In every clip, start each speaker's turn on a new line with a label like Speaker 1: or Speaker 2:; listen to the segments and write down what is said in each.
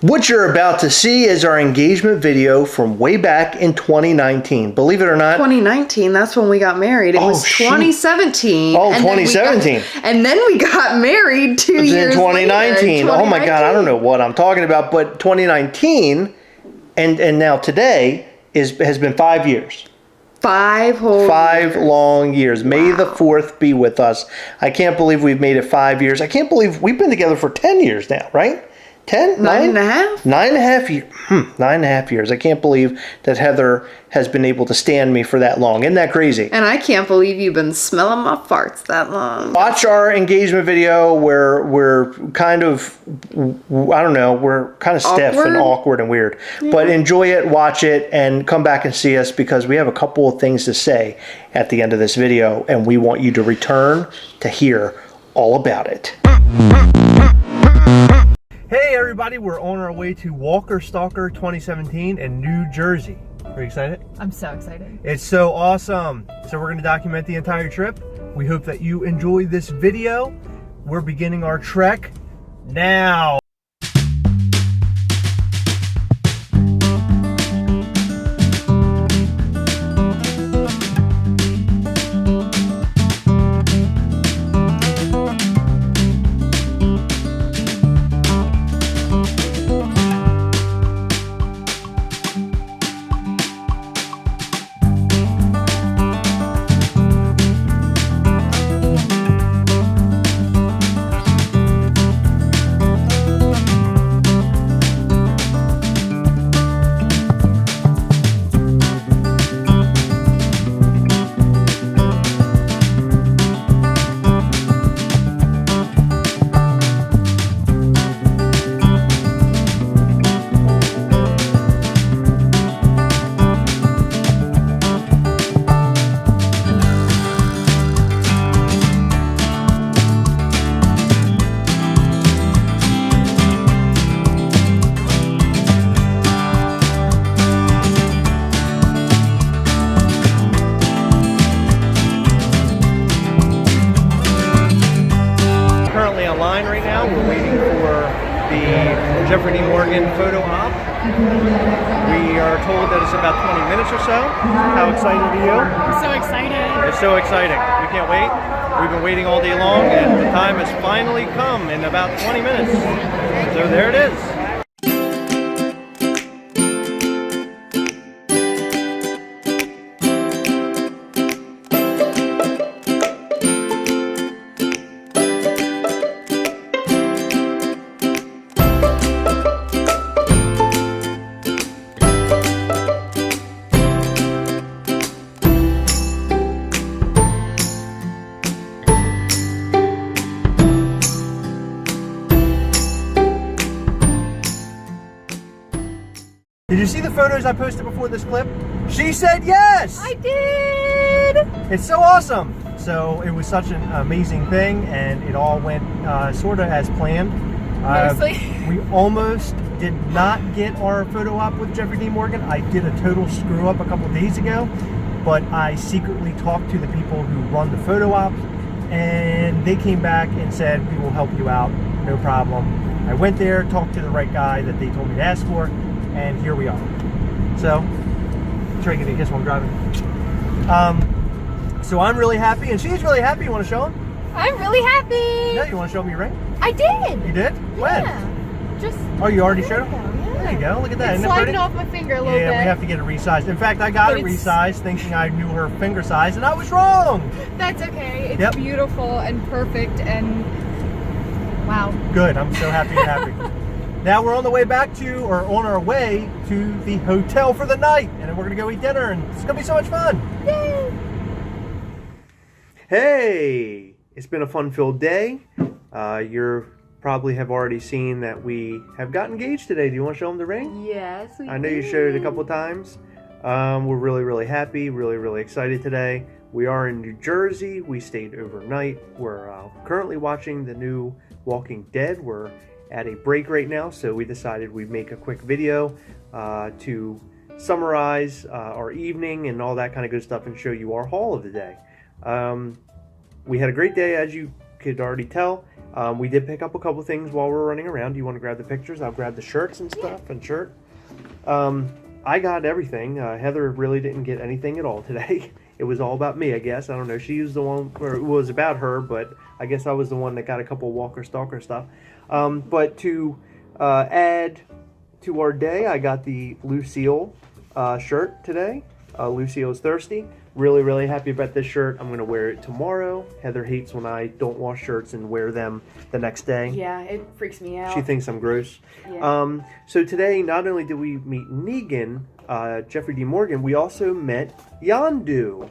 Speaker 1: What you're about to see is our engagement video from way back in 2019. Believe it or not.
Speaker 2: 2019, that's when we got married. It was 2017.
Speaker 1: Oh, 2017.
Speaker 2: And then we got married 2 years
Speaker 1: in 2019.
Speaker 2: later.
Speaker 1: Oh my God, I don't know what I'm talking about, but 2019 and now today has been 5 years.
Speaker 2: 5 whole
Speaker 1: 5
Speaker 2: years.
Speaker 1: long years.
Speaker 2: Wow.
Speaker 1: May the 4th be with us. I can't believe we've made it 5 years. I can't believe we've been together for 10 years now, right? 10?
Speaker 2: 9.5?
Speaker 1: 9.5 years. 9.5 years. I can't believe that Heather has been able to stand me for that long. Isn't that crazy?
Speaker 2: And I can't believe you've been smelling my farts that long.
Speaker 1: Watch our engagement video where we're kind of, I don't know, we're kind of stiff and awkward and weird. Yeah. But enjoy it, watch it, and come back and see us because we have a couple of things to say at the end of this video, and we want you to return to hear all about it. Hey everybody, we're on our way to Walker Stalker 2017 in New Jersey. Are you excited?
Speaker 3: I'm so excited.
Speaker 1: It's so awesome. So we're going to document the entire trip. We hope that you enjoy this video. We're beginning our trek now. Right now, we're waiting for the Jeffrey D. Morgan photo op. We are told that it's about 20 minutes or so. How excited are you?
Speaker 3: I'm so excited.
Speaker 1: It's so exciting. We can't wait. We've been waiting all day long, and the time has finally come in about 20 minutes. So there it is. Did you see the photos I posted before this clip? She said yes!
Speaker 3: I did!
Speaker 1: It's so awesome! So it was such an amazing thing, and it all went sort of as planned.
Speaker 3: Mostly.
Speaker 1: We almost did not get our photo op with Jeffrey D. Morgan. I did a total screw up a couple days ago, but I secretly talked to the people who run the photo op, and they came back and said, we will help you out, no problem. I went there, talked to the right guy that they told me to ask for, and here we are. So, try to get a kiss while I'm driving. So I'm really happy, and she's really happy. You want to show him?
Speaker 3: I'm really happy.
Speaker 1: Yeah, you want to show him your ring?
Speaker 3: I did.
Speaker 1: You did? When?
Speaker 3: Yeah. Just.
Speaker 1: Oh, you already showed him?
Speaker 3: Yeah.
Speaker 1: There you go. Look at that.
Speaker 3: It's
Speaker 1: Isn't it pretty?
Speaker 3: sliding off my finger a little bit.
Speaker 1: Yeah, we have to get it resized. In fact, I got it resized thinking I knew her finger size, and I was wrong.
Speaker 3: That's okay. It's beautiful and perfect and wow.
Speaker 1: Good. I'm so happy you're happy. Now we're on the way back to, or on our way to the hotel for the night, and then we're gonna go eat dinner, and it's gonna be so much fun.
Speaker 3: Yay!
Speaker 1: Hey, it's been a fun-filled day. You probably have already seen that we have got engaged today. Do you want to show them the ring?
Speaker 3: Yes, we
Speaker 1: I know you showed it a couple times. We're really, really happy, really excited today. We are in New Jersey. We stayed overnight. We're currently watching the new Walking Dead. We're at a break right now, so we decided we'd make a quick video to summarize our evening and all that kind of good stuff and show you our haul of the day. We had a great day, as you could already tell. We did pick up a couple things while we were running around. Do you want to grab the pictures? I'll grab the shirts and stuff and shirt. I got everything. Heather really didn't get anything at all today. It was all about me, I guess. I don't know. She was the one, or it was about her, but I guess I was the one that got a couple Walker Stalker stuff. But to add to our day, I got the Lucille shirt today. Lucille's Thirsty. Really, really happy about this shirt. I'm going to wear it tomorrow. Heather hates when I don't wash shirts and wear them the next day.
Speaker 2: Yeah, it freaks me out.
Speaker 1: She thinks I'm gross.
Speaker 2: Yeah.
Speaker 1: So today, not only did we meet Negan, Jeffrey D. Morgan, we also met Yondu.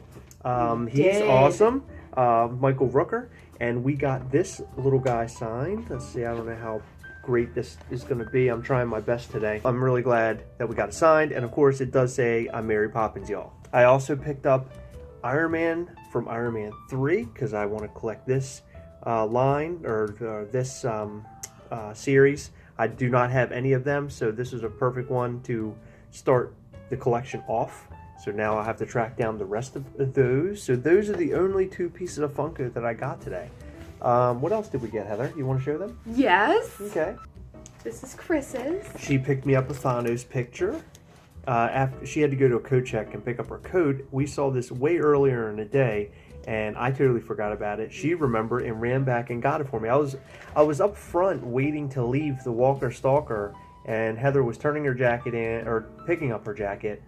Speaker 1: He's awesome. Michael Rooker. And we got this little guy signed. Let's see, I don't know how great this is going to be. I'm trying my best today. I'm really glad that we got it signed. And of course, it does say, I'm Mary Poppins, y'all. I also picked up Iron Man from Iron Man 3 because I want to collect this line or this series. I do not have any of them, so this is a perfect one to start the collection off. So now I'll have to track down the rest of those. So those are the only 2 pieces of Funko that I got today. What else did we get, Heather? You want to show them?
Speaker 2: Yes.
Speaker 1: Okay.
Speaker 2: This is Chris's.
Speaker 1: She picked me up a Thanos picture. After she had to go to a coat check and pick up her coat, we saw this way earlier in the day, and I totally forgot about it. She remembered and ran back and got it for me. I was up front waiting to leave the Walker Stalker, and Heather was turning her jacket in, or picking up her jacket,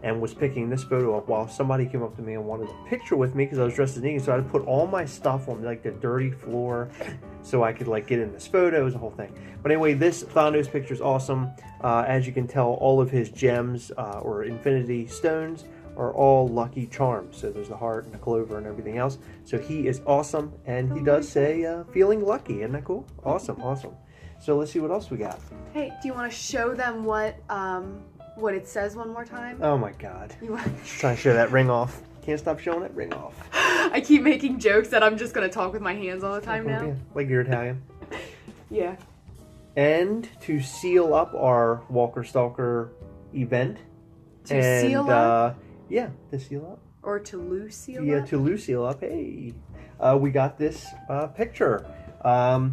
Speaker 1: and was picking this photo up while somebody came up to me and wanted a picture with me because I was dressed as Negan. So I had to put all my stuff on like the dirty floor so I could like get in this photo. It was a whole thing. But anyway, this Thanos picture is awesome. As you can tell, all of his gems or Infinity Stones are all Lucky Charms. So there's the heart and the clover and everything else. So he is awesome, and he does say feeling lucky. Isn't that cool? Awesome, awesome. So let's see what else we got.
Speaker 2: Hey, do you want to show them what it says one more time?
Speaker 1: Oh my God.
Speaker 2: You want...
Speaker 1: Just trying to show that ring off. Can't stop showing it. Ring off.
Speaker 2: I keep making jokes that I'm just going to talk with my hands all the time now.
Speaker 1: Yeah, like you're Italian.
Speaker 2: Yeah.
Speaker 1: And to seal up our Walker Stalker event.
Speaker 2: Seal up?
Speaker 1: Yeah, to seal up.
Speaker 2: Or to Lucille
Speaker 1: Yeah,
Speaker 2: up?
Speaker 1: to Lucille up. Hey. We got this picture.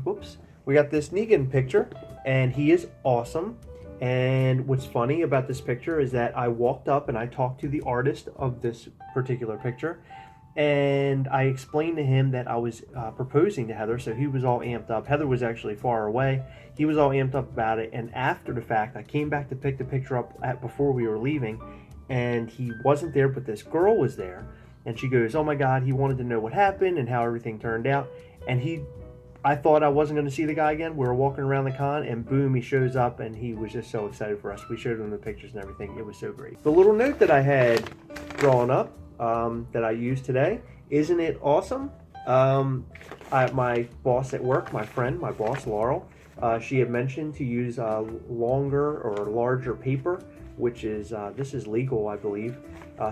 Speaker 1: Whoops. We got this Negan picture, and he is awesome. And what's funny about this picture is that I walked up and I talked to the artist of this particular picture, and I explained to him that I was proposing to Heather, so he was all amped up. Heather was actually far away. He was all amped up about it, and after the fact, I came back to pick the picture up before we were leaving, and he wasn't there, but this girl was there, and she goes, oh my God, he wanted to know what happened and how everything turned out, and I thought I wasn't going to see the guy again. We were walking around the con, and boom, he shows up, and he was just so excited for us. We showed him the pictures and everything. It was so great. The little note that I had drawn up that I used today, isn't it awesome? My boss at work, my boss, Laurel, she had mentioned to use longer or larger paper, which is, this is legal, I believe,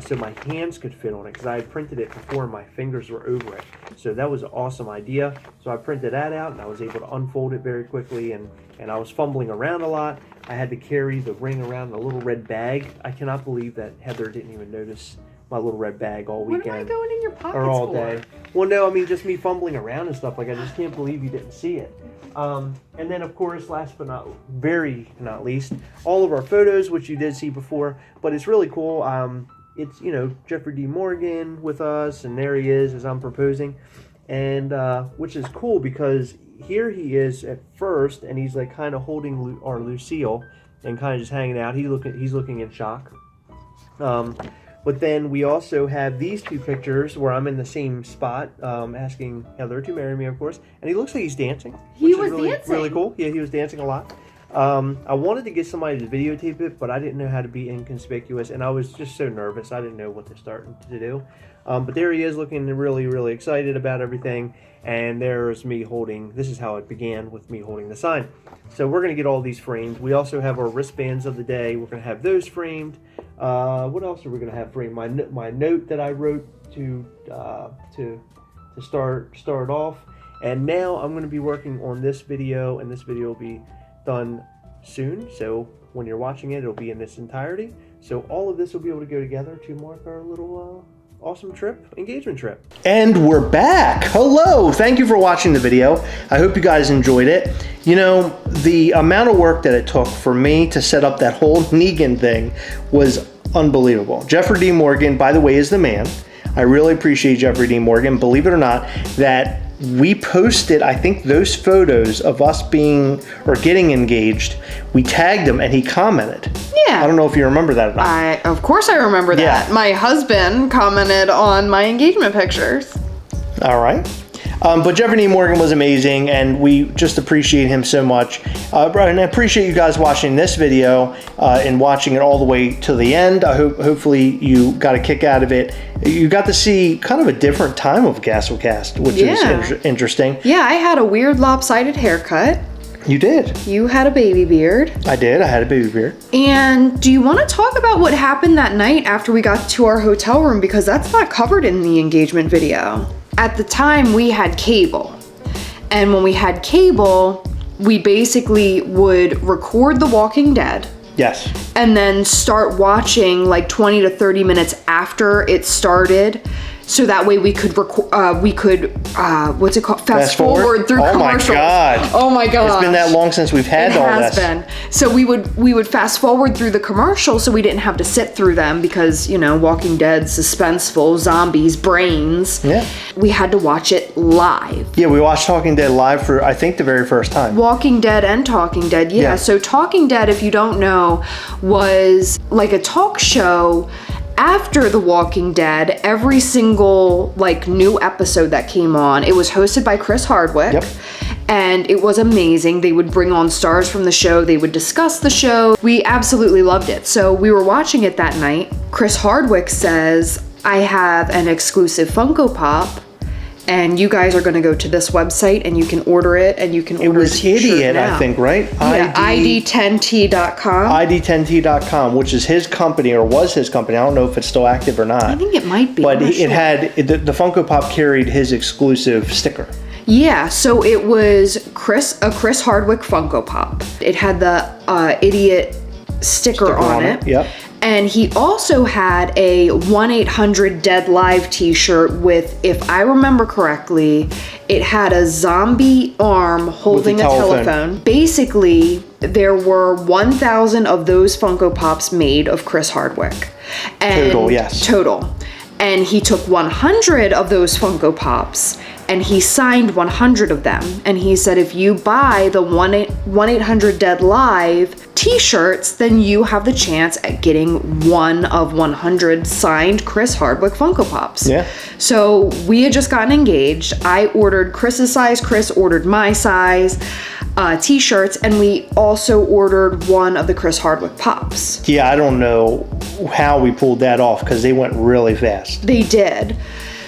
Speaker 1: so my hands could fit on it, because I had printed it before and my fingers were over it. So that was an awesome idea. So I printed that out, and I was able to unfold it very quickly, and I was fumbling around a lot. I had to carry the ring around in a little red bag. I cannot believe that Heather didn't even notice my little red bag all weekend.
Speaker 2: What am I going in your pockets
Speaker 1: or all
Speaker 2: for?
Speaker 1: day. Well, no, I mean just me fumbling around and stuff. Like, I just can't believe you didn't see it. And then, of course, last but not least, all of our photos, which you did see before, but it's really cool. It's, Jeffrey D. Morgan with us, and there he is as I'm proposing, and which is cool because here he is at first, and he's like kind of holding our Lucille and kind of just hanging out. He's looking in shock. But then we also have these 2 pictures where I'm in the same spot, asking Heather to marry me, of course. And he looks like he's dancing.
Speaker 2: He was
Speaker 1: really,
Speaker 2: dancing.
Speaker 1: Really cool. Yeah, he was dancing a lot. I wanted to get somebody to videotape it, but I didn't know how to be inconspicuous, and I was just so nervous. I didn't know what to start to do. But there he is, looking really, really excited about everything. And there's me holding. This is how it began, with me holding the sign. So we're going to get all these framed. We also have our wristbands of the day. We're going to have those framed. What else are we going to have framed? My note that I wrote to start off. And now I'm going to be working on this video, and this video will be done soon. So when you're watching it, it'll be in its entirety. So all of this will be able to go together to mark our little awesome trip, engagement trip. And we're back. Hello. Thank you for watching the video. I hope you guys enjoyed it. You know, the amount of work that it took for me to set up that whole Negan thing was unbelievable. Jeffrey D. Morgan, by the way, is the man. I really appreciate Jeffrey D. Morgan. Believe it or not, that we posted, I think, those photos of us being or getting engaged. We tagged him and he commented.
Speaker 4: Yeah.
Speaker 1: I don't know if you remember that or not.
Speaker 4: Of course I remember that.
Speaker 1: Yeah.
Speaker 4: My husband commented on my engagement pictures.
Speaker 1: All right. But Jeffrey D. Morgan was amazing, and we just appreciate him so much. And I appreciate you guys watching this video and watching it all the way to the end. I hopefully you got a kick out of it. You got to see kind of a different time of Gastlecast, which is interesting.
Speaker 4: Yeah, I had a weird lopsided haircut.
Speaker 1: You did.
Speaker 4: You had a baby beard.
Speaker 1: I did. I had a baby beard.
Speaker 4: And do you want to talk about what happened that night after we got to our hotel room? Because that's not covered in the engagement video. At the time, we had cable. And when we had cable, we basically would record The Walking Dead.
Speaker 1: Yes.
Speaker 4: And then start watching like 20 to 30 minutes after it started. So that way we could what's it called? Fast forward through commercials.
Speaker 1: Oh my God.
Speaker 4: Oh my God.
Speaker 1: It's been that long since we've had all this.
Speaker 4: It has been. So we would fast forward through the commercials so we didn't have to sit through them because, you know, Walking Dead, suspenseful, zombies, brains.
Speaker 1: Yeah.
Speaker 4: We had to watch it live.
Speaker 1: Yeah, we watched Talking Dead live for, I think, the very first time.
Speaker 4: Walking Dead and Talking Dead, yeah. So Talking Dead, if you don't know, was like a talk show after The Walking Dead. Every single like new episode that came on, it was hosted by Chris Hardwick.
Speaker 1: Yep.
Speaker 4: And it was amazing. They would bring on stars from the show. They would discuss the show. We absolutely loved it. So we were watching it that night. Chris Hardwick says, I have an exclusive Funko Pop, and you guys are going to go to this website and you can order it, and you can order
Speaker 1: it was
Speaker 4: the t-shirt
Speaker 1: Idiot,
Speaker 4: now.
Speaker 1: I think, right?
Speaker 4: Yeah, ID10T.com.
Speaker 1: ID10T.com, which is his company, or was his company. I don't know if it's still active or not.
Speaker 4: I think it might be.
Speaker 1: But it had, the Funko Pop carried his exclusive sticker.
Speaker 4: Yeah, so it was a Chris Hardwick Funko Pop. It had the Idiot sticker on it.
Speaker 1: Yep.
Speaker 4: And he also had a 1-800-DEAD-LIVE t-shirt with, if I remember correctly, it had a zombie arm holding a telephone. Basically, there were 1,000 of those Funko Pops made of Chris Hardwick. And
Speaker 1: Total, yes.
Speaker 4: Total. And he took 100 of those Funko Pops and he signed 100 of them. And he said, if you buy the 1-800-DEAD-LIVE t-shirts, then you have the chance at getting one of 100 signed Chris Hardwick Funko Pops.
Speaker 1: Yeah.
Speaker 4: So we had just gotten engaged. I ordered Chris's size, Chris ordered my size t-shirts, and we also ordered one of the Chris Hardwick Pops.
Speaker 1: Yeah, I don't know how we pulled that off because they went really fast.
Speaker 4: They did.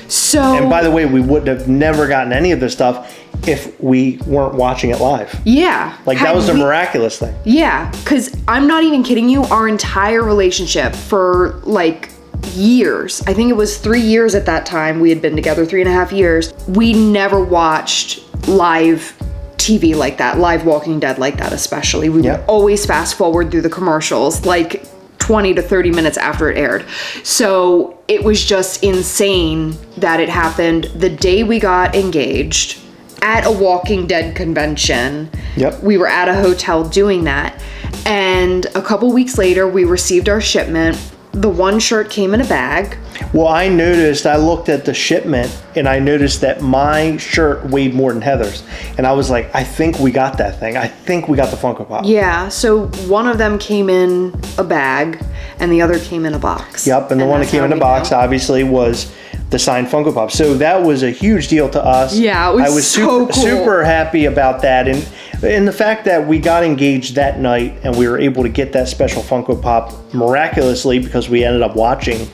Speaker 4: So,
Speaker 1: and by the way, we would have never gotten any of this stuff if we weren't watching it live.
Speaker 4: Yeah.
Speaker 1: Like, that was a miraculous thing.
Speaker 4: Yeah, because I'm not even kidding you, our entire relationship for like years, I think it was 3 years at that time, we had been together 3.5 years, we never watched live TV like that, live Walking Dead like that especially. We would always fast forward through the commercials, like 20 to 30 minutes after it aired. So it was just insane that it happened the day we got engaged at a Walking Dead convention.
Speaker 1: Yep.
Speaker 4: We were at a hotel doing that. And a couple weeks later, we received our shipment. The one shirt came in a bag.
Speaker 1: Well, I looked at the shipment and I noticed that my shirt weighed more than Heather's. And I was like, I think we got that thing. I think we got the Funko Pop.
Speaker 4: Yeah, so one of them came in a bag and the other came in a box.
Speaker 1: Yep, and the one that came in a box obviously was the signed Funko Pop. So that was a huge deal to us.
Speaker 4: Yeah, it was
Speaker 1: I was
Speaker 4: so cool.
Speaker 1: super happy about that. And the fact that we got engaged that night and we were able to get that special Funko Pop miraculously because we ended up watching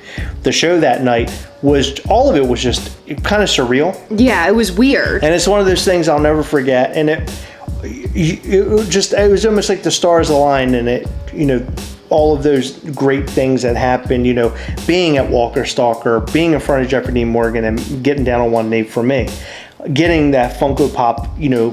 Speaker 1: the show that night all of it was just kind of surreal.
Speaker 4: Yeah, it was weird.
Speaker 1: And it's one of those things I'll never forget. And it was almost like the stars aligned, and it, you know, all of those great things that happened, you know, being at Walker Stalker, being in front of Jeffrey D. Morgan and getting down on one knee for me. getting that Funko Pop,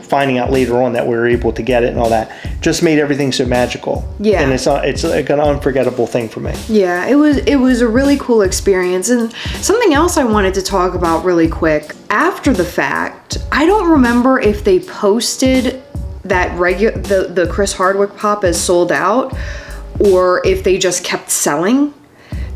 Speaker 1: finding out later on that we were able to get it and all that, just made everything so magical.
Speaker 4: Yeah.
Speaker 1: And it's like an unforgettable thing for me.
Speaker 4: Yeah, it was a really cool experience. And something else I wanted to talk about really quick. After the fact, I don't remember if they posted that the Chris Hardwick Pop is sold out, or if they just kept selling.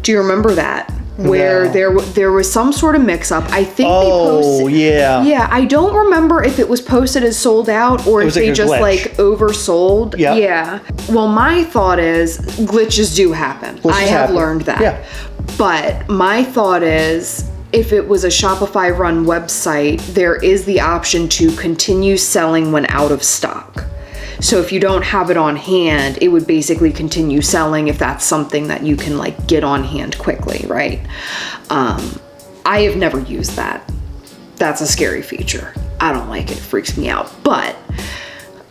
Speaker 4: Do you remember that? Where there was some sort of mix-up. I think they posted...
Speaker 1: Oh, yeah.
Speaker 4: Yeah, I don't remember if it was posted as sold out or if they just
Speaker 1: glitch.
Speaker 4: Oversold.
Speaker 1: Yeah.
Speaker 4: Yeah. Well, my thought is glitches do happen. I have learned that.
Speaker 1: Yeah.
Speaker 4: But my thought is, if it was a Shopify run website, there is the option to continue selling when out of stock. So if you don't have it on hand, it would basically continue selling if that's something that you can get on hand quickly, right? I have never used that. That's a scary feature. I don't like it. It freaks me out. But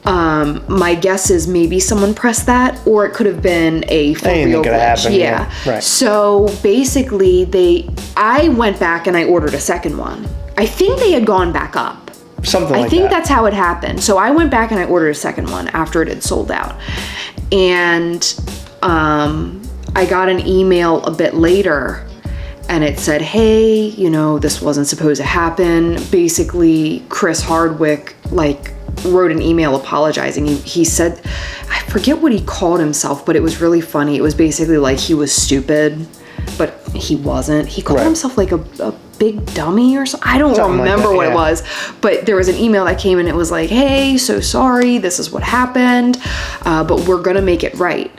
Speaker 4: my guess is maybe someone pressed that, or it could have been a for real glitch.
Speaker 1: Happen,
Speaker 4: yeah.
Speaker 1: Right.
Speaker 4: So basically, I went back and I ordered a second one. I think they had gone back up.
Speaker 1: Something like that.
Speaker 4: I think that's how it happened. So I went back and I ordered a second one after it had sold out. And I got an email a bit later and it said, hey, this wasn't supposed to happen. Basically, Chris Hardwick wrote an email apologizing. He said, I forget what he called himself, but it was really funny. It was basically he was stupid, but he wasn't. He called himself a big dummy or something. I don't remember what it was, but there was an email that came and it was hey, so sorry, this is what happened, but we're gonna make it right.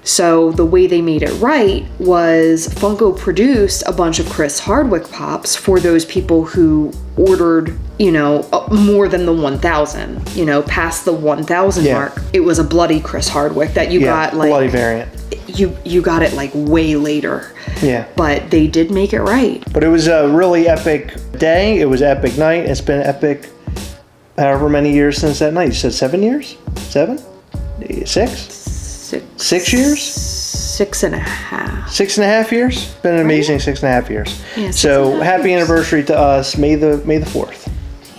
Speaker 4: So the way they made it right was Funko produced a bunch of Chris Hardwick Pops for those people who ordered, more than the 1,000, past the 1,000 mark. It was a bloody Chris Hardwick that you got
Speaker 1: bloody variant.
Speaker 4: You got it way later.
Speaker 1: Yeah.
Speaker 4: But they did make it right.
Speaker 1: But it was a really epic day. It was an epic night. It's been epic however many years since that night. You said 7 years? 7? 6? 6 years?
Speaker 4: 6.5.
Speaker 1: 6.5 years? Been an amazing 6.5 years.
Speaker 4: Yeah,
Speaker 1: so happy anniversary to us. May the 4th.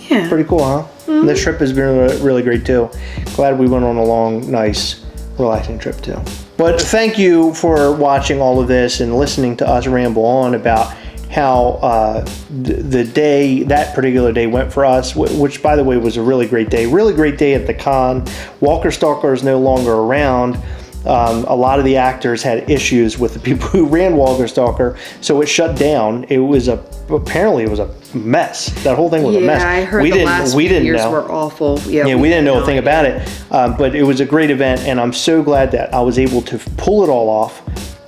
Speaker 4: Yeah.
Speaker 1: Pretty cool, huh? Mm-hmm. This trip has been really great too. Glad we went on a long, nice, relaxing trip too. But thank you for watching all of this and listening to us ramble on about how that particular day went for us, which by the way was a really great day. Really great day at the con. Walker Stalker is no longer around. A lot of the actors had issues with the people who ran Walker Stalker, so it shut down. Apparently it was a mess. That whole thing was a mess.
Speaker 4: Yeah, I heard the last few years were awful. Yeah,
Speaker 1: we didn't know a thing about it, but it was a great event, and I'm so glad that I was able to pull it all off.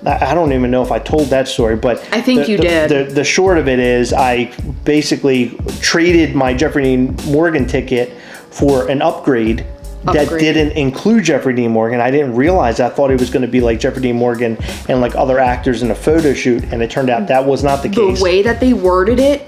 Speaker 1: I don't even know if I told that story, but
Speaker 4: I think you did.
Speaker 1: The short of it is I basically traded my Jeffrey Dean Morgan ticket for an upgrade that didn't include Jeffrey Dean Morgan. I didn't realize. I thought it was going to be like Jeffrey Dean Morgan and other actors in a photo shoot, and it turned out that was not the case.
Speaker 4: The way that they worded it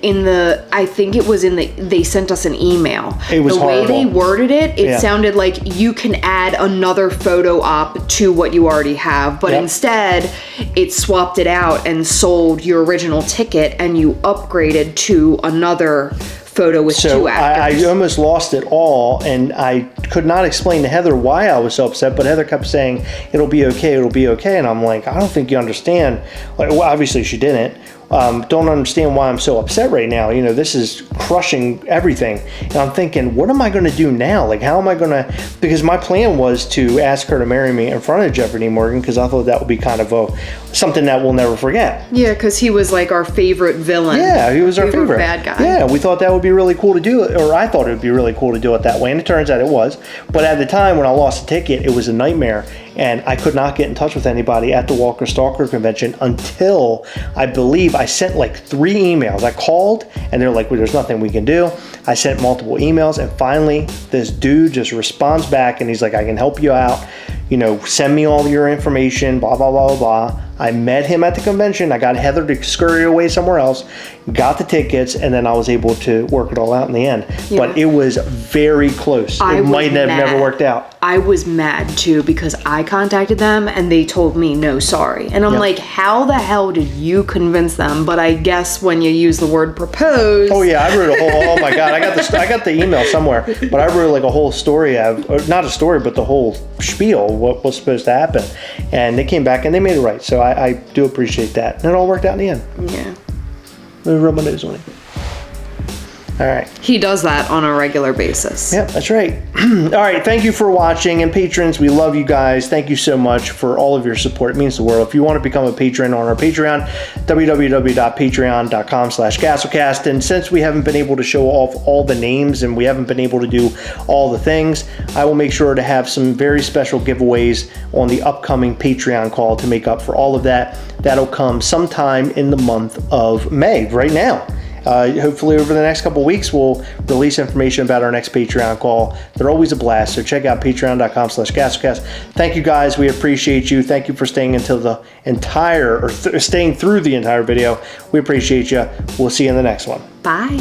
Speaker 4: I think it was they sent us an email.
Speaker 1: It was horrible.
Speaker 4: The way they worded it sounded like you can add another photo op to what you already have, but instead it swapped it out and sold your original ticket and you upgraded to another photo with two actors.
Speaker 1: I almost lost it all, and I could not explain to Heather why I was so upset, but Heather kept saying, it'll be okay, and I'm like, I don't think you understand. Well, obviously she didn't. Don't understand why I'm so upset right now. This is crushing everything. And I'm thinking, what am I going to do now? How am I going to, because my plan was to ask her to marry me in front of Jeffrey Dean Morgan, because I thought that would be kind of something that we'll never forget.
Speaker 4: Yeah, because he was our favorite villain.
Speaker 1: Yeah, he was our favorite
Speaker 4: bad guy.
Speaker 1: Yeah, we thought that would be really cool to do it, or I thought it would be really cool to do it that way, and it turns out it was. But at the time when I lost the ticket, it was a nightmare, and I could not get in touch with anybody at the Walker Stalker convention until I believe I sent 3 emails. I called and they're like, well, there's nothing we can do. I sent multiple emails, and finally this dude just responds back and he's like, I can help you out. Send me all your information, blah, blah, blah, blah, blah. I met him at the convention. I got Heather to scurry away somewhere else, got the tickets, and then I was able to work it all out in the end.
Speaker 4: Yeah.
Speaker 1: But it was very close. It might have never worked out.
Speaker 4: I was mad too because I contacted them and they told me no, sorry. And I'm like, how the hell did you convince them? But I guess when you use the word propose.
Speaker 1: Oh yeah, I wrote a whole. Oh my God, I got the email somewhere, but I wrote like a whole story of, or not a story, but the whole spiel what was supposed to happen, and they came back and they made it right. So I do appreciate that, and it all worked out in the end.
Speaker 4: Yeah.
Speaker 1: Let me rub my nose on it. All right.
Speaker 4: He does that on a regular basis.
Speaker 1: Yep, that's right. All right, thank you for watching, and patrons, we love you guys. Thank you so much for all of your support. It means the world. If you want to become a patron on our Patreon, www.patreon.com/Gastlecast. And since we haven't been able to show off all the names and we haven't been able to do all the things, I will make sure to have some very special giveaways on the upcoming Patreon call to make up for all of that. That'll come sometime in the month of May, right now. Hopefully over the next couple of weeks, we'll release information about our next Patreon call. They're always a blast, so check out patreon.com/Gastlecast. Thank you guys, we appreciate you. Thank you for staying until the entire, staying through the entire video. We appreciate you. We'll see you in the next one.
Speaker 4: Bye.